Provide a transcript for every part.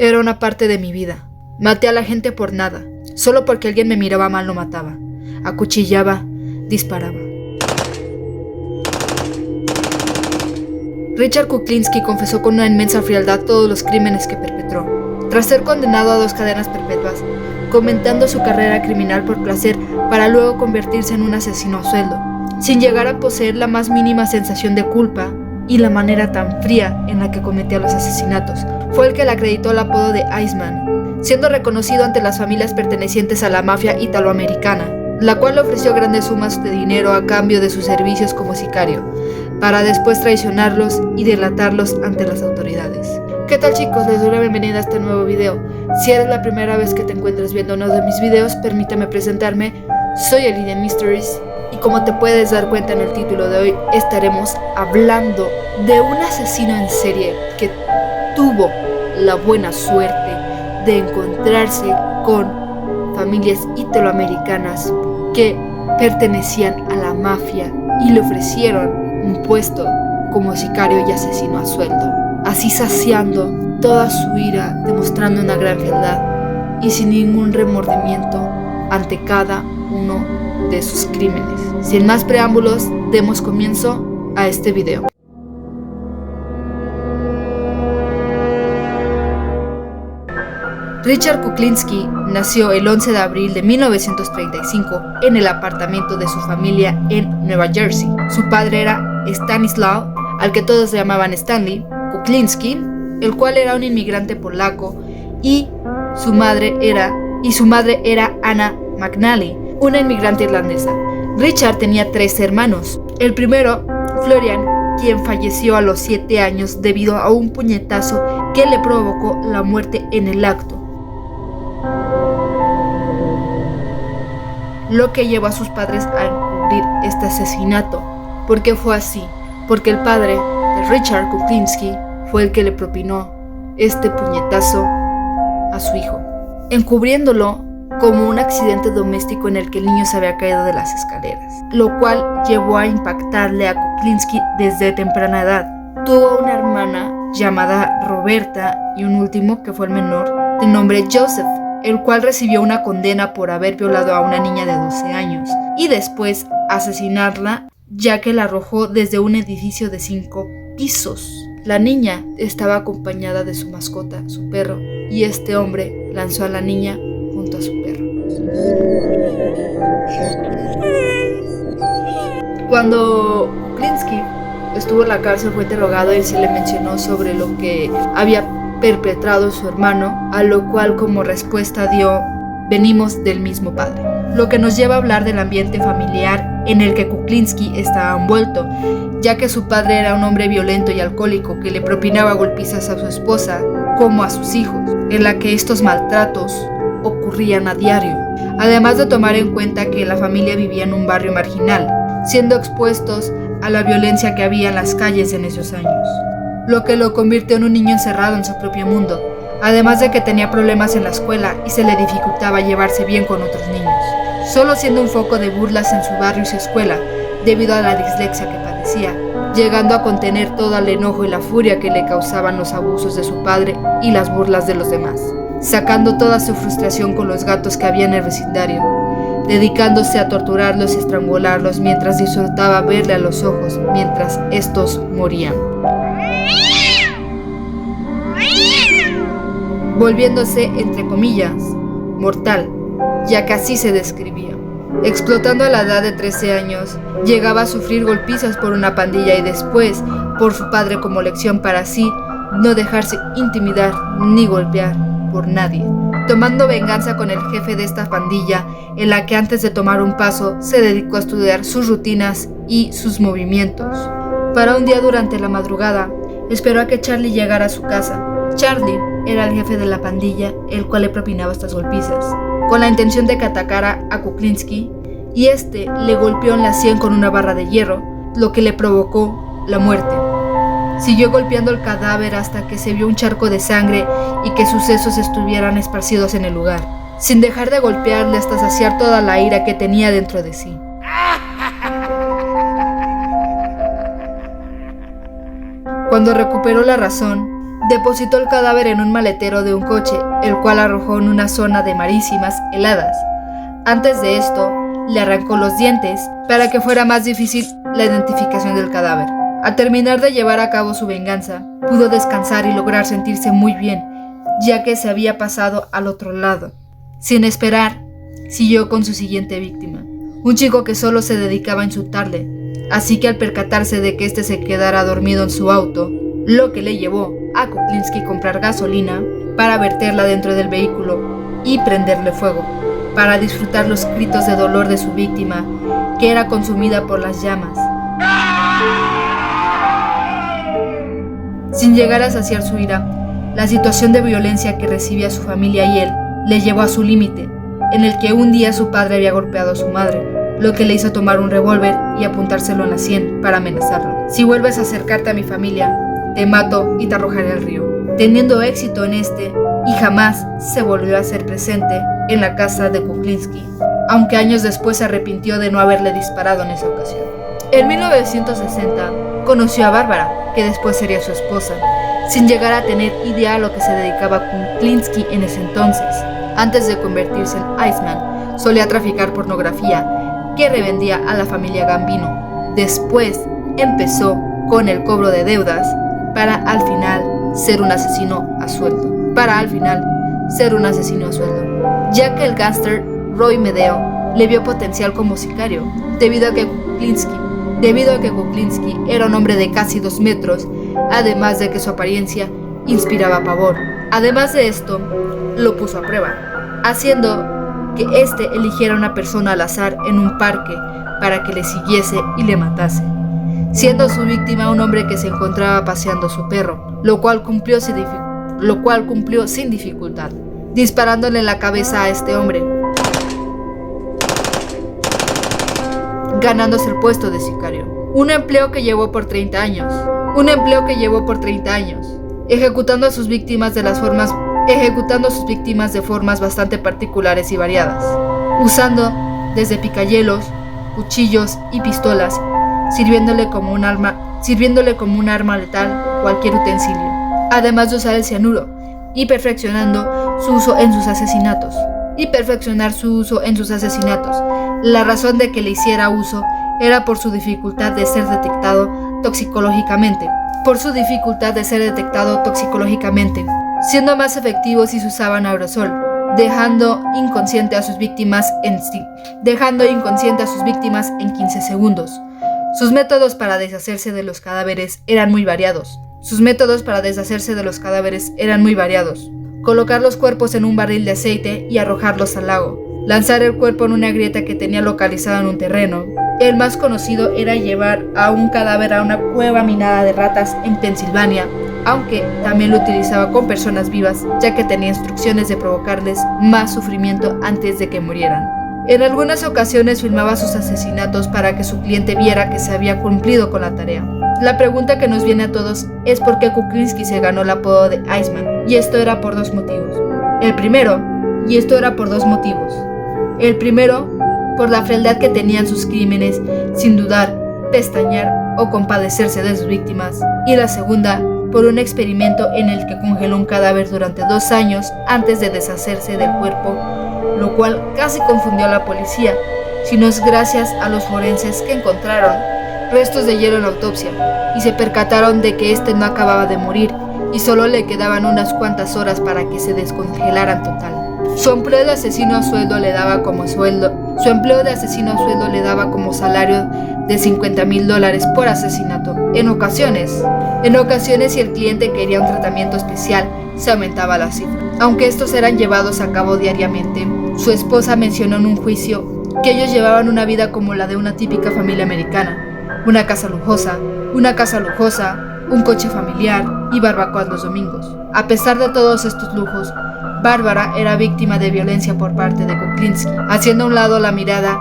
Era una parte de mi vida. Maté a la gente por nada. Solo porque alguien me miraba mal lo mataba. Acuchillaba, disparaba. Richard Kuklinski confesó con una inmensa frialdad todos los crímenes que perpetró. Tras ser condenado a 2 cadenas perpetuas, comentando su carrera criminal por placer para luego convertirse en un asesino a sueldo, sin llegar a poseer la más mínima sensación de culpa y la manera tan fría en la que cometía los asesinatos, fue el que le acreditó el apodo de Iceman, siendo reconocido ante las familias pertenecientes a la mafia italoamericana, la cual le ofreció grandes sumas de dinero a cambio de sus servicios como sicario, para después traicionarlos y delatarlos ante las autoridades. ¿Qué tal, chicos? Les doy la bienvenida a este nuevo video. Si eres la primera vez que te encuentras viendo uno de mis videos, permítame presentarme. Soy Elidian Mysteries y como te puedes dar cuenta en el título de hoy, estaremos hablando de un asesino en serie que tuvo la buena suerte de encontrarse con familias italoamericanas que pertenecían a la mafia y le ofrecieron un puesto como sicario y asesino a sueldo, así saciando toda su ira, demostrando una gran fealdad y sin ningún remordimiento ante cada uno de sus crímenes. Sin más preámbulos, demos comienzo a este video. Richard Kuklinski nació el 11 de abril de 1935 en el apartamento de su familia en Nueva Jersey. Su padre era Stanislaw, al que todos llamaban Stanley Kuklinski, el cual era un inmigrante polaco, y su madre era Anna McNally, una inmigrante irlandesa. Richard tenía 3 hermanos. El primero, Florian, quien falleció a los 7 años debido a un puñetazo que le provocó la muerte en el acto, lo que llevó a sus padres a encubrir este asesinato. ¿Por qué fue así? Porque el padre de Richard Kuklinski fue el que le propinó este puñetazo a su hijo, encubriéndolo como un accidente doméstico en el que el niño se había caído de las escaleras, lo cual llevó a impactarle a Kuklinski desde temprana edad. Tuvo una hermana llamada Roberta y un último, que fue el menor, de nombre Joseph, el cual recibió una condena por haber violado a una niña de 12 años y después asesinarla, ya que la arrojó desde un edificio de 5 pisos. La niña estaba acompañada de su mascota, su perro, y este hombre lanzó a la niña junto a su perro. Cuando Kuklinski estuvo en la cárcel, fue interrogado y se le mencionó sobre lo que había perpetrado su hermano, a lo cual como respuesta dio: venimos del mismo padre. Lo que nos lleva a hablar del ambiente familiar en el que Kuklinski estaba envuelto, ya que su padre era un hombre violento y alcohólico que le propinaba golpizas a su esposa como a sus hijos, en la que estos maltratos ocurrían a diario, además de tomar en cuenta que la familia vivía en un barrio marginal, siendo expuestos a la violencia que había en las calles en esos años, lo que lo convirtió en un niño encerrado en su propio mundo, además de que tenía problemas en la escuela y se le dificultaba llevarse bien con otros niños, solo siendo un foco de burlas en su barrio y su escuela debido a la dislexia que padecía, llegando a contener todo el enojo y la furia que le causaban los abusos de su padre y las burlas de los demás, sacando toda su frustración con los gatos que había en el vecindario, dedicándose a torturarlos y estrangularlos mientras disfrutaba verle a los ojos mientras estos morían, volviéndose, entre comillas, mortal, ya que así se describía. Explotando a la edad de 13 años, llegaba a sufrir golpizas por una pandilla y después por su padre como lección para así no dejarse intimidar ni golpear por nadie, tomando venganza con el jefe de esta pandilla, en la que antes de tomar un paso se dedicó a estudiar sus rutinas y sus movimientos. Para un día durante la madrugada, esperó a que Charlie llegara a su casa. Charlie era el jefe de la pandilla, el cual le propinaba estas golpizas, con la intención de que atacara a Kuklinski, y este le golpeó en la sien con una barra de hierro, lo que le provocó la muerte. Siguió golpeando el cadáver hasta que se vio un charco de sangre y que sus sesos estuvieran esparcidos en el lugar, sin dejar de golpearle hasta saciar toda la ira que tenía dentro de sí. Cuando recuperó la razón, depositó el cadáver en un maletero de un coche, el cual arrojó en una zona de marísimas heladas. Antes de esto, le arrancó los dientes para que fuera más difícil la identificación del cadáver. Al terminar de llevar a cabo su venganza, pudo descansar y lograr sentirse muy bien, ya que se había pasado al otro lado. Sin esperar, siguió con su siguiente víctima, un chico que solo se dedicaba a insultarle, así que al percatarse de que este se quedara dormido en su auto, lo que le llevó a Kuklinski comprar gasolina para verterla dentro del vehículo y prenderle fuego, para disfrutar los gritos de dolor de su víctima, que era consumida por las llamas. Sin llegar a saciar su ira, la situación de violencia que recibía su familia y él le llevó a su límite, en el que un día su padre había golpeado a su madre, lo que le hizo tomar un revólver y apuntárselo en la sien para amenazarlo. Si vuelves a acercarte a mi familia, te mato y te arrojaré al río. Teniendo éxito en este, y jamás se volvió a hacer presente en la casa de Kuklinski, aunque años después se arrepintió de no haberle disparado en esa ocasión. En 1960 conoció a Bárbara, que después sería su esposa, sin llegar a tener idea a lo que se dedicaba Kuklinski en ese entonces. Antes de convertirse en Iceman, solía traficar pornografía que revendía a la familia Gambino. Después empezó con el cobro de deudas para al final ser un asesino a sueldo. Ya que el gángster Roy Medeo le vio potencial como sicario, debido a que Kuklinski era un hombre de casi 2 metros, además de que su apariencia inspiraba pavor. Además de esto, lo puso a prueba, haciendo que éste eligiera una persona al azar en un parque para que le siguiese y le matase, siendo su víctima un hombre que se encontraba paseando su perro, lo cual cumplió sin dificultad, disparándole en la cabeza a este hombre, ganándose el puesto de sicario. Un empleo que llevó por 30 años, ejecutando a sus víctimas de formas bastante particulares y variadas, usando desde picayelos, cuchillos y pistolas, sirviéndole como un arma letal cualquier utensilio, además de usar el cianuro y perfeccionar su uso en sus asesinatos. La razón de que le hiciera uso era por su dificultad de ser detectado toxicológicamente, siendo más efectivos si se usaban aerosol, dejando inconsciente a sus víctimas en 15 segundos. Sus métodos para deshacerse de los cadáveres eran muy variados. Colocar los cuerpos en un barril de aceite y arrojarlos al lago. Lanzar el cuerpo en una grieta que tenía localizada en un terreno. El más conocido era llevar a un cadáver a una cueva minada de ratas en Pensilvania, aunque también lo utilizaba con personas vivas, ya que tenía instrucciones de provocarles más sufrimiento antes de que murieran. En algunas ocasiones filmaba sus asesinatos para que su cliente viera que se había cumplido con la tarea. La pregunta que nos viene a todos es por qué Kuklinski se ganó el apodo de Iceman, y esto era por dos motivos. El primero, por la frialdad que tenían sus crímenes, sin dudar, pestañear o compadecerse de sus víctimas, y la segunda, por un experimento en el que congeló un cadáver durante 2 años antes de deshacerse del cuerpo, lo cual casi confundió a la policía, si no es gracias a los forenses que encontraron restos de hielo en la autopsia y se percataron de que este no acababa de morir y solo le quedaban unas cuantas horas para que se descongelaran total. Su empleo de asesino a sueldo le daba como salario de $50,000 por asesinato. En ocasiones, si el cliente quería un tratamiento especial, se aumentaba la cifra. Aunque estos eran llevados a cabo diariamente, su esposa mencionó en un juicio que ellos llevaban una vida como la de una típica familia americana. Una casa lujosa, un coche familiar y barbacoas los domingos. A pesar de todos estos lujos, Bárbara era víctima de violencia por parte de Kuklinski, haciendo a un lado la mirada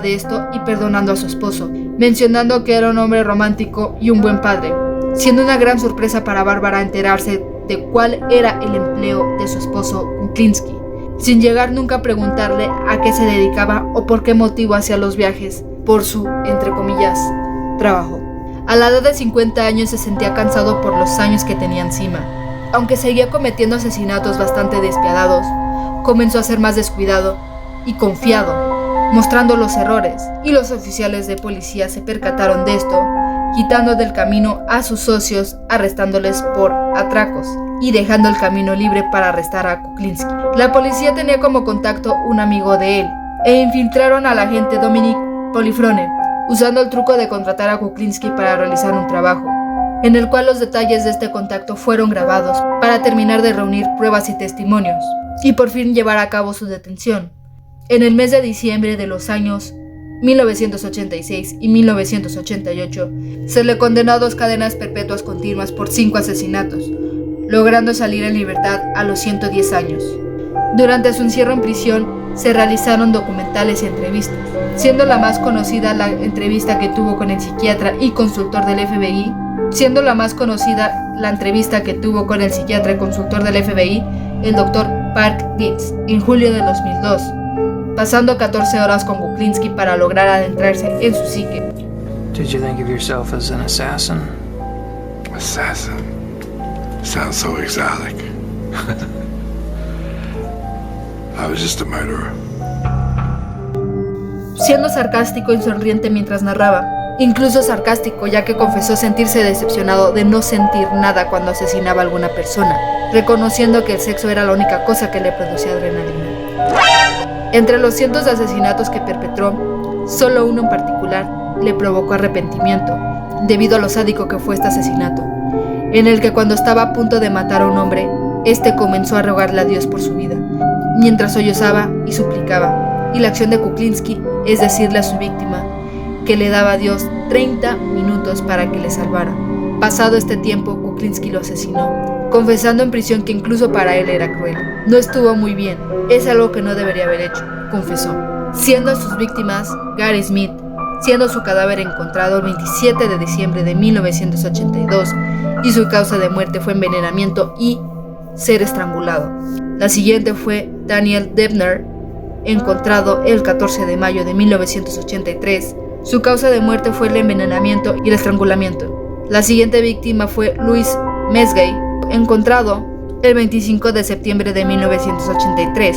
de esto y perdonando a su esposo, mencionando que era un hombre romántico y un buen padre, siendo una gran sorpresa para Bárbara enterarse de cuál era el empleo de su esposo Kuklinski, sin llegar nunca a preguntarle a qué se dedicaba o por qué motivo hacía los viajes por su, entre comillas, trabajo. A la edad de 50 años se sentía cansado por los años que tenía encima. Aunque seguía cometiendo asesinatos bastante despiadados, comenzó a ser más descuidado y confiado, mostrando los errores, y los oficiales de policía se percataron de esto, quitando del camino a sus socios, arrestándoles por atracos y dejando el camino libre para arrestar a Kuklinski. La policía tenía como contacto un amigo de él, e infiltraron al agente Dominic Polifrone, usando el truco de contratar a Kuklinski para realizar un trabajo, en el cual los detalles de este contacto fueron grabados para terminar de reunir pruebas y testimonios, y por fin llevar a cabo su detención. En el mes de diciembre de los años 1986 y 1988, se le condenó a 2 cadenas perpetuas continuas por 5 asesinatos, logrando salir en libertad a los 110 años. Durante su encierro en prisión, se realizaron documentales y entrevistas, siendo la más conocida la entrevista que tuvo con el psiquiatra y consultor del FBI, el Dr. Park Dietz, en julio de 2002, pasando 14 horas con Kuklinski para lograr adentrarse en su psique. Did you think of yourself as an assassin? Assassin? Sounds so exotic. I was just a murderer. Siendo sarcástico y sonriente mientras narraba, incluso sarcástico ya que confesó sentirse decepcionado de no sentir nada cuando asesinaba a alguna persona, reconociendo que el sexo era la única cosa que le producía adrenalina. Entre los cientos de asesinatos que perpetró, solo uno en particular le provocó arrepentimiento, debido a lo sádico que fue este asesinato, en el que cuando estaba a punto de matar a un hombre, este comenzó a rogarle a Dios por su vida, mientras sollozaba y suplicaba, y la acción de Kuklinski es decirle a su víctima que le daba a Dios 30 minutos para que le salvara. Pasado este tiempo, Kuklinski lo asesinó, confesando en prisión que incluso para él era cruel. No estuvo muy bien, es algo que no debería haber hecho, confesó. Siendo sus víctimas Gary Smith, siendo su cadáver encontrado el 27 de diciembre de 1982 y su causa de muerte fue envenenamiento y ser estrangulado. La siguiente fue Daniel Debner, encontrado el 14 de mayo de 1983. Su causa de muerte fue el envenenamiento y el estrangulamiento. La siguiente víctima fue Louis Mesgay, encontrado el 25 de septiembre de 1983.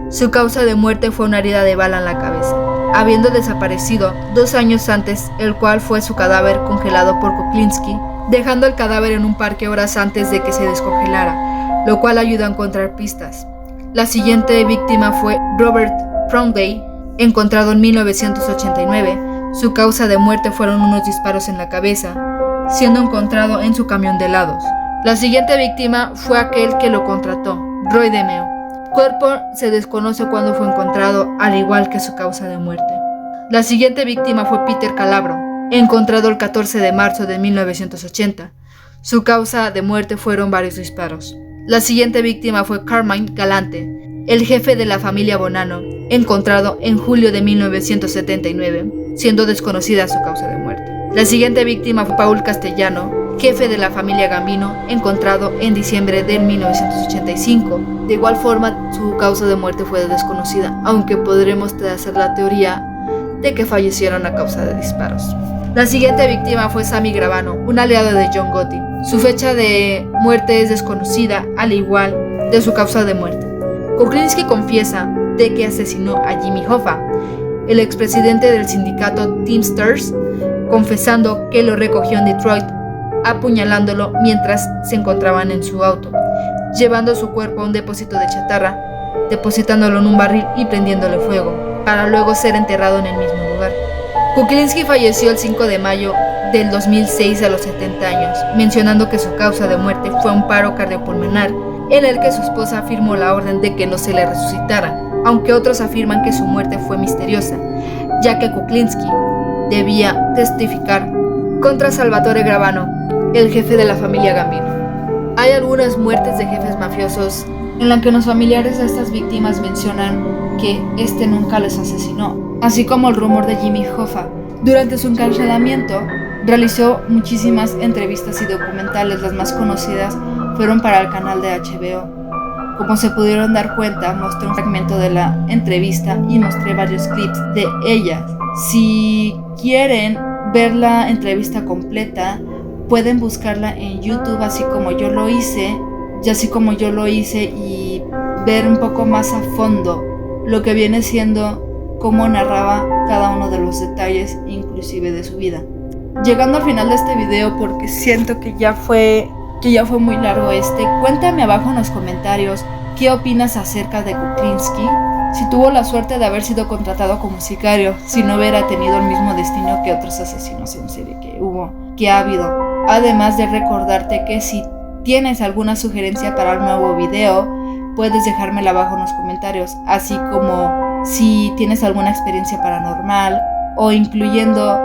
Su causa de muerte fue una herida de bala en la cabeza, habiendo desaparecido 2 años antes, el cual fue su cadáver congelado por Kuklinski, dejando el cadáver en un parque horas antes de que se descongelara, lo cual ayudó a encontrar pistas. La siguiente víctima fue Robert Proudgay, encontrado en 1989. Su causa de muerte fueron unos disparos en la cabeza, siendo encontrado en su camión de helados. La siguiente víctima fue aquel que lo contrató, Roy DeMeo. Cuerpo se desconoce cuándo fue encontrado, al igual que su causa de muerte. La siguiente víctima fue Peter Calabro, encontrado el 14 de marzo de 1980. Su causa de muerte fueron varios disparos. La siguiente víctima fue Carmine Galante, el jefe de la familia Bonanno, encontrado en julio de 1979, siendo desconocida su causa de muerte. La siguiente víctima fue Paul Castellano, jefe de la familia Gambino, encontrado en diciembre de 1985. De igual forma, su causa de muerte fue desconocida, aunque podremos hacer la teoría de que fallecieron a causa de disparos. La siguiente víctima fue Sammy Gravano, un aliado de John Gotti. Su fecha de muerte es desconocida, al igual de su causa de muerte. Kuklinski confiesa de que asesinó a Jimmy Hoffa, el expresidente del sindicato Teamsters, confesando que lo recogió en Detroit, apuñalándolo mientras se encontraban en su auto, llevando su cuerpo a un depósito de chatarra, depositándolo en un barril y prendiéndole fuego, para luego ser enterrado en el mismo lugar. Kuklinski falleció el 5 de mayo del 2006 a los 70 años, mencionando que su causa de muerte fue un paro cardiopulmonar, en el que su esposa firmó la orden de que no se le resucitara, aunque otros afirman que su muerte fue misteriosa, ya que Kuklinski debía testificar contra Salvatore Gravano, el jefe de la familia Gambino. Hay algunas muertes de jefes mafiosos en las que los familiares de estas víctimas mencionan que este nunca les asesinó, así como el rumor de Jimmy Hoffa. Durante su encarcelamiento, realizó muchísimas entrevistas y documentales. Las más conocidas fueron para el canal de HBO. Como se pudieron dar cuenta, mostré un fragmento de la entrevista y mostré varios clips de ellas. Si quieren ver la entrevista completa, pueden buscarla en YouTube así como yo lo hice, y ver un poco más a fondo lo que viene siendo cómo narraba cada uno de los detalles, inclusive de su vida. Llegando al final de este video, porque siento que ya fue muy largo cuéntame abajo en los comentarios qué opinas acerca de Kuklinski, si tuvo la suerte de haber sido contratado como sicario, si no hubiera tenido el mismo destino que otros asesinos en serie que ha habido. Además de recordarte que si tienes alguna sugerencia para el nuevo video, puedes dejármela abajo en los comentarios, así como si tienes alguna experiencia paranormal o incluyendo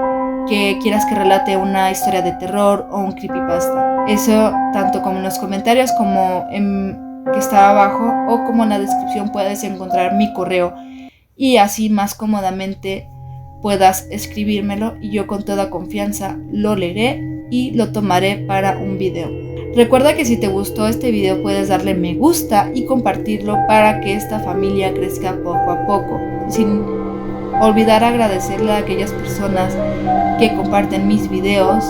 que quieras que relate una historia de terror o un creepypasta. Eso tanto como en los comentarios como que está abajo o como en la descripción puedes encontrar mi correo y así más cómodamente puedas escribírmelo y yo con toda confianza lo leeré y lo tomaré para un video. Recuerda que si te gustó este video puedes darle me gusta y compartirlo para que esta familia crezca poco a poco, sin olvidar agradecerle a aquellas personas que comparten mis videos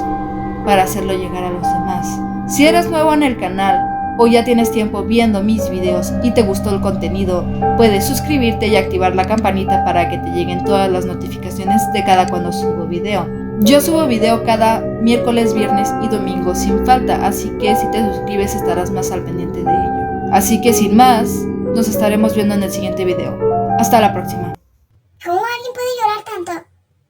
para hacerlo llegar a los demás. Si eres nuevo en el canal o ya tienes tiempo viendo mis videos y te gustó el contenido, puedes suscribirte y activar la campanita para que te lleguen todas las notificaciones de cada cuando subo video. Yo subo video cada miércoles, viernes y domingo sin falta, así que si te suscribes estarás más al pendiente de ello. Así que sin más, nos estaremos viendo en el siguiente video. Hasta la próxima. ¿Cómo alguien puede llorar tanto?